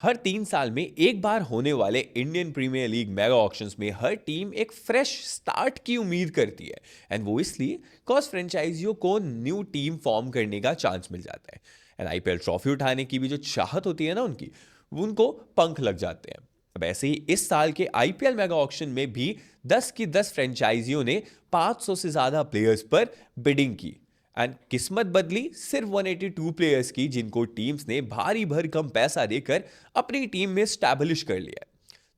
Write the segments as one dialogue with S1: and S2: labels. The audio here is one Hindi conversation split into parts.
S1: हर 3 साल में एक बार होने वाले Indian Premier League mega auctions में हर टीम एक फ्रेश स्टार्ट की उम्मीद करती है। एंड वो इसलिए कॉज फ्रेंचाइजियों को न्यू टीम फॉर्म करने का चांस मिल जाता है। एंड आईपीएल ट्रॉफी उठाने की भी जो चाहत होती है ना उनकी, वो उनको पंख लग जाते हैं। अब ऐसे ही इस साल के आईपीएल मेगा ऑक्शन में भी 10 की 10 फ्रेंचाइजियों ने 500 से ज्यादा प्लेयर्स पर बिडिंग की। एंड किस्मत बदली सिर्फ 182 प्लेयर्स की, जिनको टीम्स ने भारी भरकम पैसा देकर अपनी टीम में स्टैब्लिश कर लिया।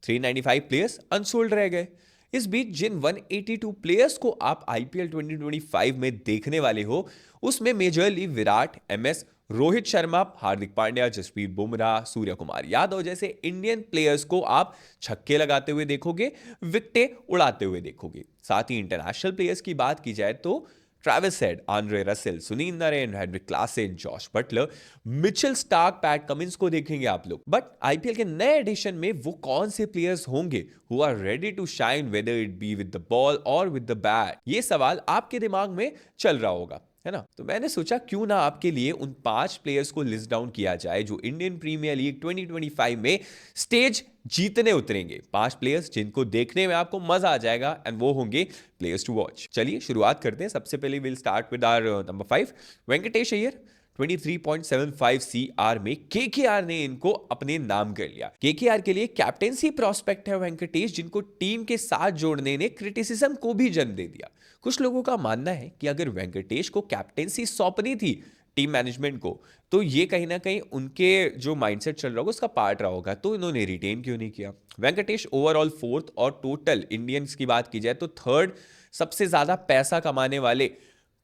S1: 395 प्लेयर्स अनसोल्ड रह गए। इस बीच जिन 182 प्लेयर्स को आप आईपीएल 2025 में देखने वाले हो, उसमें मेजरली विराट, एमएस, रोहित शर्मा, हार्दिक पांड्या, जसप्रीत बुमराह, सूर्य कुमार यादव जैसे इंडियन प्लेयर्स को आप छक्के लगाते हुए देखोगे, विकेटें उड़ाते हुए देखोगे। साथ ही इंटरनेशनल प्लेयर्स की बात की जाए तो Travis Head, Andre Russell, Sunil Narine, Heinrich Klaasen, Jos Buttler, Mitchell Starc, Pat Cummins को देखेंगे आप लोग। बट आईपीएल के नए एडिशन में वो कौन से प्लेयर्स होंगे who are ready to shine, whether it be with the ball और विद द बैट, ये सवाल आपके दिमाग में चल रहा होगा, है ना। तो मैंने सोचा क्यों ना आपके लिए उन 5 प्लेयर्स को लिस्ट डाउन किया जाए जो इंडियन प्रीमियर लीग 2025 में स्टेज जीतने उतरेंगे। 5 प्लेयर्स जिनको देखने में आपको मजा आ जाएगा, एंड वो होंगे प्लेयर्स टू वॉच। चलिए शुरुआत करते हैं। सबसे पहले will start with our number 5, Venkatesh Iyer. 23.75 CR में केकेआर ने इनको अपने नाम कर लिया। केकेआर के लिए कैप्टेंसी प्रोस्पेक्ट है वेंकटेश, जिनको टीम के साथ जोड़ने ने क्रिटिसिज्म को भी जन्म दे दिया। कुछ लोगों का मानना है कि अगर वेंकटेश को कैप्टेंसी सौंपनी थी टीम मैनेजमेंट को, तो ये कहीं ना कहीं उनके जो माइंडसेट चल रहा होगा उसका पार्ट रहा होगा, तो इन्होंने रिटेन क्यों नहीं किया। वेंकटेश ओवरऑल 4th और टोटल इंडियंस की बात की जाए तो 3rd सबसे ज्यादा पैसा कमाने वाले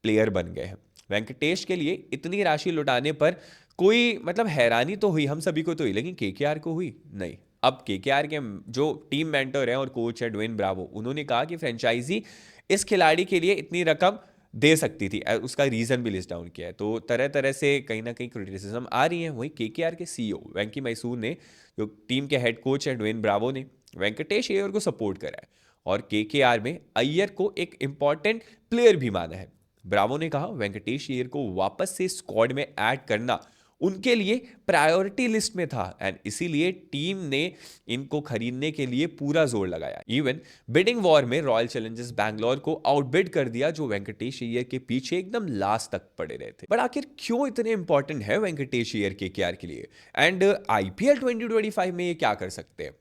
S1: प्लेयर बन गए हैं। वेंकटेश के लिए इतनी राशि लुटाने पर कोई मतलब हैरानी तो हुई हम सभी को, तो हुई, लेकिन केकेआर को हुई नहीं। अब केकेआर के जो टीम मेंटर है और कोच है ड्वेन ब्रावो, उन्होंने कहा कि फ्रेंचाइजी इस खिलाड़ी के लिए इतनी रकम दे सकती थी, उसका रीजन भी लिस्ट डाउन किया है। तो तरह तरह से कहीं ना कहीं क्रिटिसिज्म आ रही है। वहीं केकेआर के सीईओ वेंकी मैसूर ने, जो टीम के हेड कोच है ड्वेन ब्रावो ने, वेंकटेश अय्यर को सपोर्ट करा है और केकेआर में अय्यर को एक इंपॉर्टेंट प्लेयर भी माना है। ब्रावो ने कहा वेंकटेश अय्यर को वापस से स्क्वाड में ऐड करना उनके लिए प्रायोरिटी लिस्ट में था, एंड इसीलिए टीम ने इनको खरीदने के लिए पूरा जोर लगाया। इवन बिडिंग वॉर में रॉयल चैलेंजर्स बैंगलोर को आउटबिड कर दिया, जो वेंकटेश अय्यर के पीछे एकदम लास्ट तक पड़े रहे थे। बट आखिर क्यों इतने इंपॉर्टेंट है वेंकटेश अय्यर केकेआर के लिए, एंड आईपीएल 2025 में ये क्या कर सकते हैं,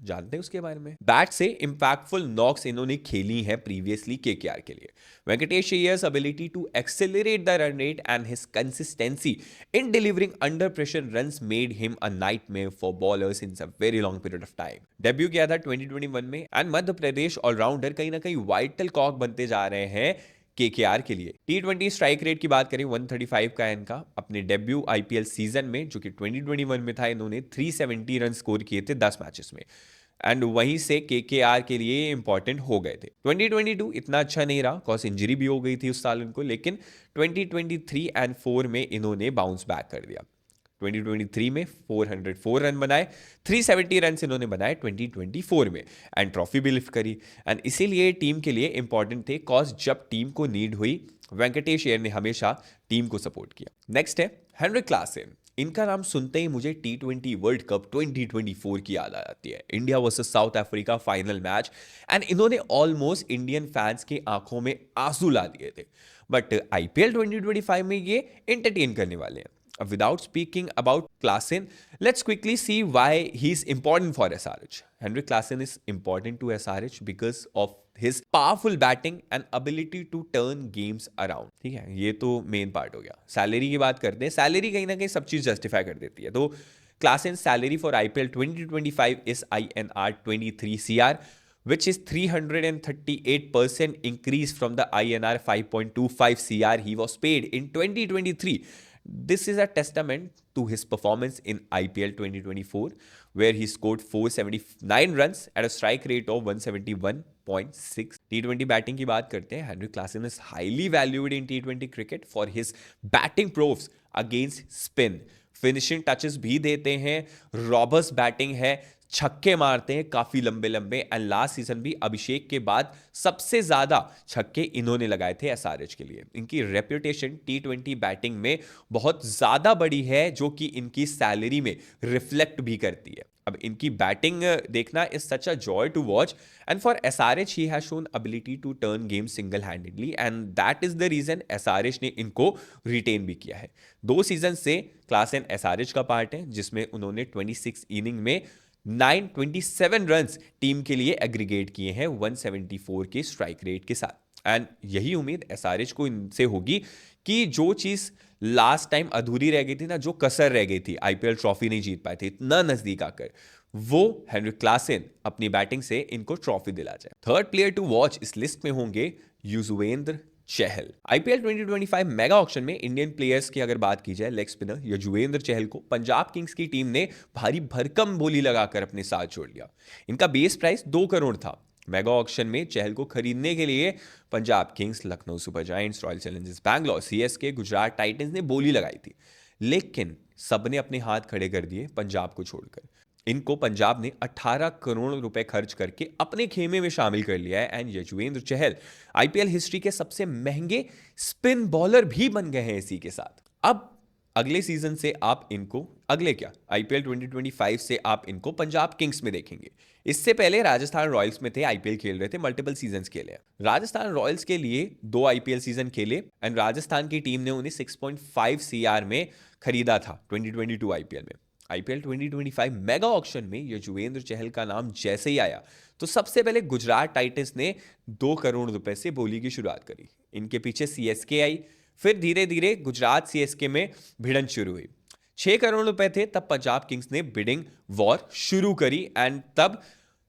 S1: जानते हैं उसके बारे में। बैट से इंपैक्टफुल नॉक्स इन्होंने खेली हैं प्रीवियसली केकेआर के लिए। Venkatesh Iyer's ability to accelerate the run rate and his consistency in delivering under pressure runs made him a nightmare for bowlers in a very long period of time. Debut किया था 2021 में, एंड मध्य प्रदेश ऑलराउंडर कहीं ना कहीं वाइटल कॉक बनते जा रहे हैं केकेआर के लिए। टी20 स्ट्राइक रेट की बात करें 135 का है इनका। अपने डेब्यू आईपीएल सीजन में जो कि 2021 में था, इन्होंने 370 रन स्कोर किए थे 10 मैचेस में, एंड वहीं से केकेआर के लिए इंपॉर्टेंट हो गए थे। 2022 इतना अच्छा नहीं रहा, कॉज इंजरी भी हो गई थी उस साल उनको, लेकिन 2023 एंड 4 में इन्होंने बाउंस बैक कर दिया। 2023 में 404 रन बनाए, 370 रन इन्होंने बनाए 2024 में, एंड ट्रॉफी भी लिफ्ट करी। एंड इसीलिए टीम के लिए इंपॉर्टेंट थे, कॉज जब टीम को नीड हुई वेंकटेश अय्यर ने हमेशा टीम को सपोर्ट किया। नेक्स्ट है हेनरिक क्लासेन। इनका नाम सुनते ही मुझे टी20 वर्ल्ड कप 2024 की याद आ जाती है, India versus south Africa final match, and इन्होंने ऑलमोस्ट इंडियन फैंस की आंखों में आंसू ला दिए थे। बट आईपीएल 2025 में ये एंटरटेन करने वाले हैं। Without speaking about Klassen, let's quickly see why he's important for SRH. Henrik Klassen is important to SRH because of his powerful batting and ability to turn games around. ठीक है, ये तो मेन पार्ट हो गया। सैलरी की बात करते हैं। सैलरी कहीं ना कहीं सब चीज जस्टिफाई कर देती है। तो Klassen's salary for IPL 2025 is INR 23 CR, which is 338% increase from the INR 5.25 CR he was paid in 2023. This is a testament to his performance in IPL 2024, where he scored 479 runs at a strike rate of 171.6. T20 batting की बात करते हैं। Heinrich Klaasen is highly valued in T20 cricket for his batting prowess against spin. Finishing touches भी देते हैं, रॉबस्ट बैटिंग है, छक्के मारते हैं काफी लंबे लंबे, एंड लास्ट सीजन भी अभिषेक के बाद सबसे ज्यादा छक्के इन्होंने लगाए थे एसआरएच के लिए। इनकी रेपुटेशन T20 बैटिंग में बहुत ज्यादा बड़ी है, जो कि इनकी सैलरी में रिफ्लेक्ट भी करती है। अब इनकी बैटिंग देखना is such a joy to watch, and for SRH he has shown ability to turn game single handedly, and that is the reason SRH ने इनको रिटेन भी किया है। 2 सीजन से क्लासन एसआरएच का पार्ट है, जिसमें उन्होंने 26 इनिंग में 927 रन्स टीम के लिए एग्रीगेट किए हैं 174 के स्ट्राइक रेट के साथ। एंड यही उम्मीद एसआरएच को इनसे होगी कि जो चीज लास्ट टाइम अधूरी रह गई थी ना, जो कसर रह गई थी, आईपीएल ट्रॉफी नहीं जीत पाए थे इतना नजदीक आकर, वो हेनरिक क्लासेन अपनी बैटिंग से इनको ट्रॉफी दिला जाए। थर्ड प्लेयर टू वॉच इस लिस्ट में होंगे Yuzvendra Chahal. IPL 2025 mega auction में इंडियन प्लेयर्स की अगर बात की जाए, लेग स्पिनर युजवेंद्र चहल को पंजाब किंग्स की टीम ने भारी भरकम बोली लगाकर अपने साथ छोड़ लिया। इनका बेस प्राइस 2 करोड़ था। मेगा ऑक्शन में चहल को खरीदने के लिए Punjab Kings, Lucknow Super giants, royal Challengers Bangalore, CSK, Gujarat Titans ने बोली लगाई थी, लेकिन सबने अपने हाथ खड़े कर दिए पंजाब को छोड़कर। इनको पंजाब ने 18 करोड़ रुपए खर्च करके अपने खेमे में शामिल कर लिया है, and Yuzvendra Chahal IPL history के सबसे महंगे स्पिन बॉलर भी बन गए हैं इसी के साथ। अब अगले सीजन से आप इनको, अगले क्या, आईपीएल 2025 से आप इनको पंजाब किंग्स में देखेंगे। इससे पहले राजस्थान रॉयल्स में थे, आईपीएल खेल रहे थे, मल्टीपल सीजन्स खेले। राजस्थान रॉयल्स के लिए 2 आईपीएल सीजन खेले, एंड राजस्थान की टीम ने उन्हें 6.5 सीआर में खरीदा था 2022 आईपीएल में। आईपीएल 2025 मेगा ऑक्शन में युजवेंद्र चहल का नाम जैसे ही आया, तो सबसे पहले गुजरात टाइटंस ने 2 करोड़ रुपए से बोली की शुरुआत करी। इनके पीछे सीएसके आई, फिर धीरे धीरे गुजरात सीएसके में भिड़ंत शुरू हुई। 6 करोड़ रुपए थे, तब पंजाब किंग्स ने बिडिंग वॉर शुरू करी, एंड तब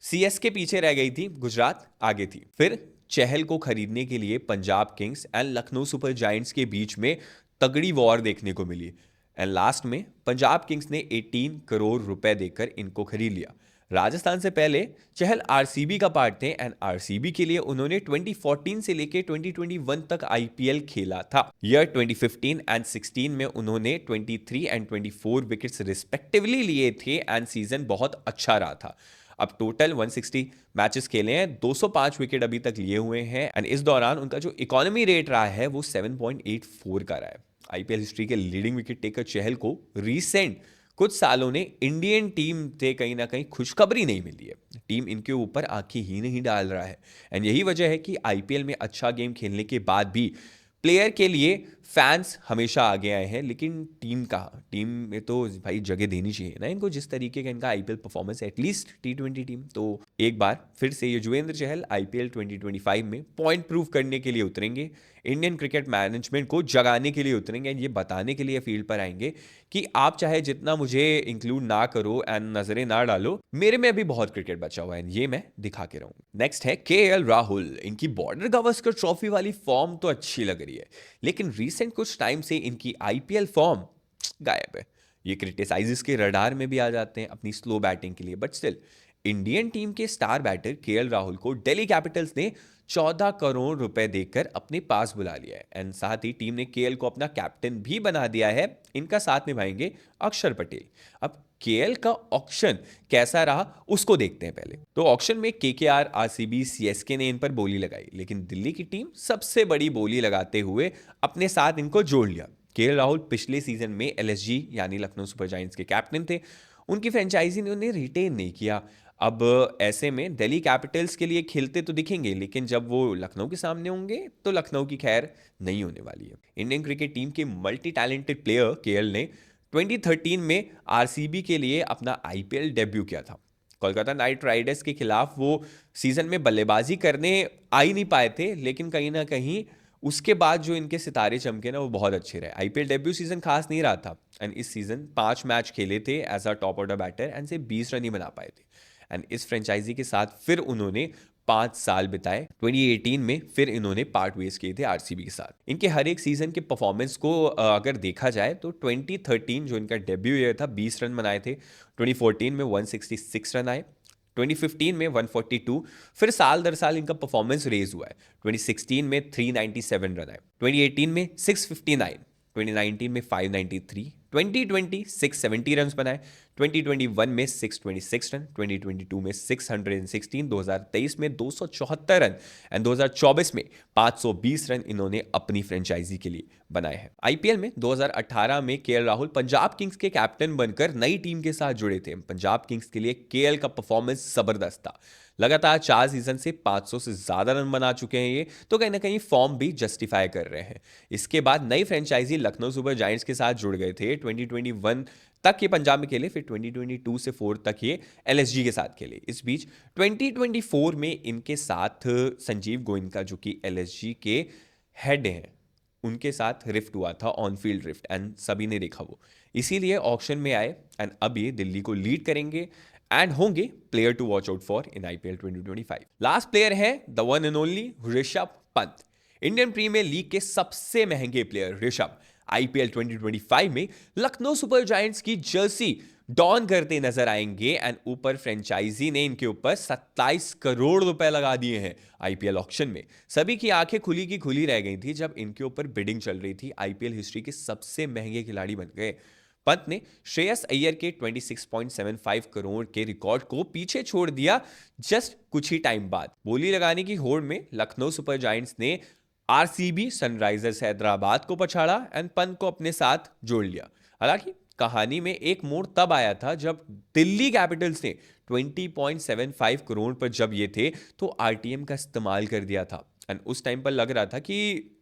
S1: सीएसके पीछे रह गई थी, गुजरात आगे थी। फिर चहल को खरीदने के लिए Punjab Kings and Lucknow Super giants के बीच में तगड़ी वॉर देखने को मिली, एंड लास्ट में पंजाब किंग्स ने 18 करोड़ रुपए देकर इनको खरीद लिया। राजस्थान से पहले चहल आरसीबी का पार्ट थे, एंड आरसीबी के लिए उन्होंने 2014 से लेकर 2021 तक आईपीएल खेला था। ईयर 2015 एंड 16 में उन्होंने 23 एंड 24 विकेट्स रिस्पेक्टिवली लिए थे, एंड सीजन बहुत अच्छा रहा था। अब टोटल 160 मैचेस खेले हैं, 205 विकेट अभी तक लिए हुए हैं, एंड इस दौरान उनका जो इकोनॉमी रेट रहा है वो 7.84 का रहा है। आईपीएल हिस्ट्री के लीडिंग विकेट टेकर चहल को रीसेंट कुछ सालों ने इंडियन टीम से कहीं ना कहीं खुशखबरी नहीं मिली है। टीम इनके ऊपर आंखें ही नहीं डाल रहा है, एंड यही वजह है कि आईपीएल में अच्छा गेम खेलने के बाद भी प्लेयर के लिए फैंस हमेशा आगे आए हैं, लेकिन टीम में तो भाई जगह देनी चाहिए ना इनको, जिस तरीके का इनका आईपीएल परफॉर्मेंस है, एटलीस्ट T20 टीम। तो एक बार फिर से युजवेंद्र चहल आईपीएल 2025 में पॉइंट प्रूव करने के लिए उतरेंगे, इंडियन क्रिकेट मैनेजमेंट को जगाने के लिए उतरेंगे, एंड ये बताने के लिए फील्ड पर आएंगे कि आप चाहे जितना मुझे इंक्लूड ना करो एंड नजरें ना डालो, मेरे में अभी बहुत क्रिकेट बचा हुआ है, ये मैं दिखा के रहूंगा। नेक्स्ट है केएल राहुल। इनकी बॉर्डर गावस्कर ट्रॉफी वाली फॉर्म तो अच्छी लग रही है, लेकिन रिसेंट कुछ टाइम से इनकी आईपीएल फॉर्म गायब है। ये क्रिटिसाइजेस के रडार में भी आ जाते हैं अपनी स्लो बैटिंग के लिए, बट स्टिल इंडियन टीम के स्टार बैटर केएल राहुल को दिल्ली कैपिटल्स ने 14 करोड़ रुपए देकर अपने पास बुला लिया है, एंड साथ ही टीम ने केएल को अपना कैप्टन भी बना दिया है। इनका साथ निभाएंगे अक्षर पटेल। अब केएल का ऑक्शन कैसा रहा उसको देखते हैं पहले। तो ऑक्शन में केकेआर, आरसीबी, सीएसके ने इन पर बोली लगाई, लेकिन दिल्ली की टीम सबसे बड़ी बोली लगाते हुए अपने साथ इनको जोड़ लिया। केएल राहुल पिछले सीजन में एलएसजी यानी लखनऊ सुपर जायंट्स के कैप्टन थे, उनकी फ्रेंचाइजी ने उन्हें रिटेन नहीं किया। अब ऐसे में दिल्ली कैपिटल्स के लिए खेलते तो दिखेंगे, लेकिन जब वो लखनऊ के सामने होंगे तो लखनऊ की खैर नहीं होने वाली है। इंडियन क्रिकेट टीम के मल्टी टैलेंटेड प्लेयर केएल ने 2013 में आरसीबी के लिए अपना आईपीएल डेब्यू किया था। कोलकाता नाइट राइडर्स के खिलाफ वो सीजन में बल्लेबाजी करने आ ही नहीं पाए थे, लेकिन कहीं ना कहीं उसके बाद जो इनके सितारे चमके ना वो बहुत अच्छे रहे। आईपीएल डेब्यू सीजन खास नहीं रहा था, एंड इस सीजन 5 मैच खेले थे as a top order batter, and से 20 रन ही बना पाए थे। एंड इस फ्रेंचाइजी के साथ फिर उन्होंने 5 साल बिताए। 2018 में फिर इन्होंने पार्ट वेज किए थे आरसीबी के साथ। इनके हर एक सीजन के परफॉर्मेंस को अगर देखा जाए तो 2013 जो इनका डेब्यू ईयर था, 20 रन बनाए थे। 2014 में 166 रन आए, 2015 में 142, फिर साल दर साल इनका परफॉर्मेंस रेज हुआ है। 2016 में 397 रन आए, 2018 में 659, 2019 में 593, 2020 670 रन बनाए, 2021 में 626 रन, 2022 में 616, 2023 में 274 रन एंड 2024 में 520 रन इन्होंने अपनी फ्रेंचाइजी के लिए बनाए हैं। आईपीएल में 2018 में केएल राहुल पंजाब किंग्स के कैप्टन बनकर नई टीम के साथ जुड़े थे। पंजाब किंग्स के लिए केएल का परफॉर्मेंस जबरदस्त था। लगातार 4 सीजन से 500 से ज्यादा रन बना चुके हैं ये, तो कहीं ना कहीं फॉर्म भी जस्टिफाई कर रहे हैं। इसके बाद नई फ्रेंचाइजी लखनऊ सुपर जायंट्स के साथ जुड़ गए थे। 2021 तक ये पंजाब में खेले, फिर 2022 से 4 तक ये एलएसजी के साथ खेले। इस बीच 2024 में इनके साथ संजीव गोयनका जो कि एलएसजी के हेड हैं, उनके साथ रिफ्ट हुआ था, ऑन फील्ड रिफ्ट, एंड सभी ने देखा वो, इसीलिए ऑक्शन में आए एंड अब ये दिल्ली को लीड करेंगे एंड होंगे player to watch out for in IPL 2025। Last player है the one and only Rishabh Pant. Indian Premier League के सबसे महंगे प्लेयर ऋषभ आईपीएल 2025 में लखनऊ सुपर जायंट्स की जर्सी डॉन करते नजर आएंगे एंड ऊपर फ्रेंचाइजी ने इनके ऊपर 27 करोड़ रुपए लगा दिए हैं आईपीएल ऑक्शन में। सभी की आंखें खुली की खुली रह गई थी जब इनके ऊपर बिडिंग चल रही थी। आईपीएल हिस्ट्री के सबसे महंगे खिलाड़ी बन गए। पंत ने श्रेयस अय्यर के 26.75 करोड़ के रिकॉर्ड को पीछे छोड़ दिया जस्ट कुछ ही टाइम बाद। बोली लगाने की होड़ में लखनऊ सुपर जायंट्स ने आरसीबी सनराइजर्स हैदराबाद को पछाड़ा एंड पंत को अपने साथ जोड़ लिया। हालांकि कहानी में एक मोड़ तब आया था जब दिल्ली कैपिटल्स ने 20.75 करोड़ पर जब ये थे तो आरटीएम का इस्तेमाल कर दिया था एंड उस टाइम पर लग रहा था कि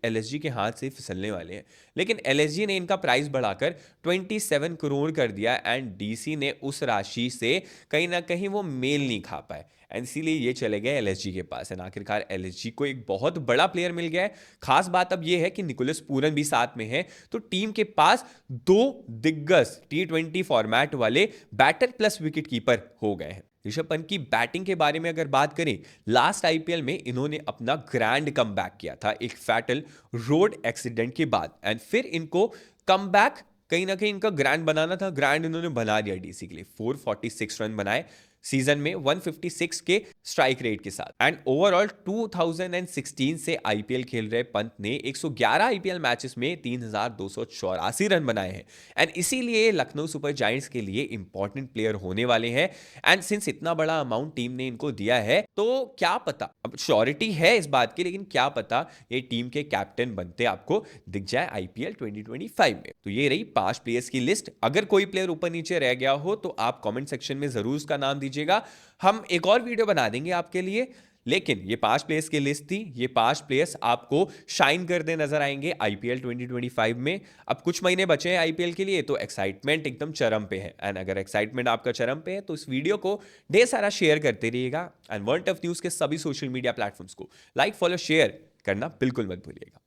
S1: एलएसजी के हाथ से फिसलने वाले हैं, लेकिन एलएसजी ने इनका प्राइस बढ़ाकर 27 करोड़ कर दिया एंड डीसी ने उस राशि से कहीं ना कहीं वो मेल नहीं खा पाए एंड इसीलिए ये चले गए एलएसजी के पास एंड आखिरकार एलएसजी को एक बहुत बड़ा प्लेयर मिल गया है। खास बात अब ये है कि निकोलस पूरन भी साथ में है, तो टीम के पास 2 दिग्गज T20 फॉर्मेट वाले बैटर प्लस विकेट कीपर हो गए हैं। ऋषभ पंत की बैटिंग के बारे में अगर बात करें, लास्ट आईपीएल में इन्होंने अपना ग्रैंड कमबैक किया था एक फैटल रोड एक्सीडेंट के बाद एंड फिर इनको कमबैक कहीं ना कहीं इनका ग्रैंड बनाना था। ग्रैंड इन्होंने बना दिया डीसी के लिए। 446 रन बनाए सीजन में 156 के स्ट्राइक रेट के साथ एंड ओवरऑल 2016 से आईपीएल खेल रहे पंत ने 111 आईपीएल मैचेस में 3284 रन बनाए हैं एंड इसीलिए लखनऊ सुपर जायंट्स के लिए इंपॉर्टेंट प्लेयर होने वाले हैं। एंड सिंस इतना बड़ा अमाउंट टीम ने इनको दिया है तो क्या पता, अब श्योरिटी है इस बात की, लेकिन क्या पता ये टीम के कैप्टन बनते आपको दिख जाए आईपीएल 2025 में। तो ये रही 5 प्लेयर्स की लिस्ट। अगर कोई प्लेयर ऊपर नीचे रह गया हो तो आप कमेंट सेक्शन में जरूर उसका नाम दीजिएगा, हम एक और वीडियो बना देंगे आपके लिए। लेकिन ये 5 प्लेयर्स की लिस्ट थी। ये 5 प्लेयर्स आपको शाइन करते नजर आएंगे आईपीएल 2025 में। अब कुछ महीने बचे हैं आईपीएल के लिए, तो एक्साइटमेंट एकदम चरम पे है एंड अगर एक्साइटमेंट आपका चरम पे है तो इस वीडियो को ढेर सारा शेयर करते रहिएगा एंड वर्ल्ड टफ न्यूज के सभी सोशल मीडिया प्लेटफॉर्म्स को लाइक, फॉलो, शेयर करना बिल्कुल मत भूलिएगा।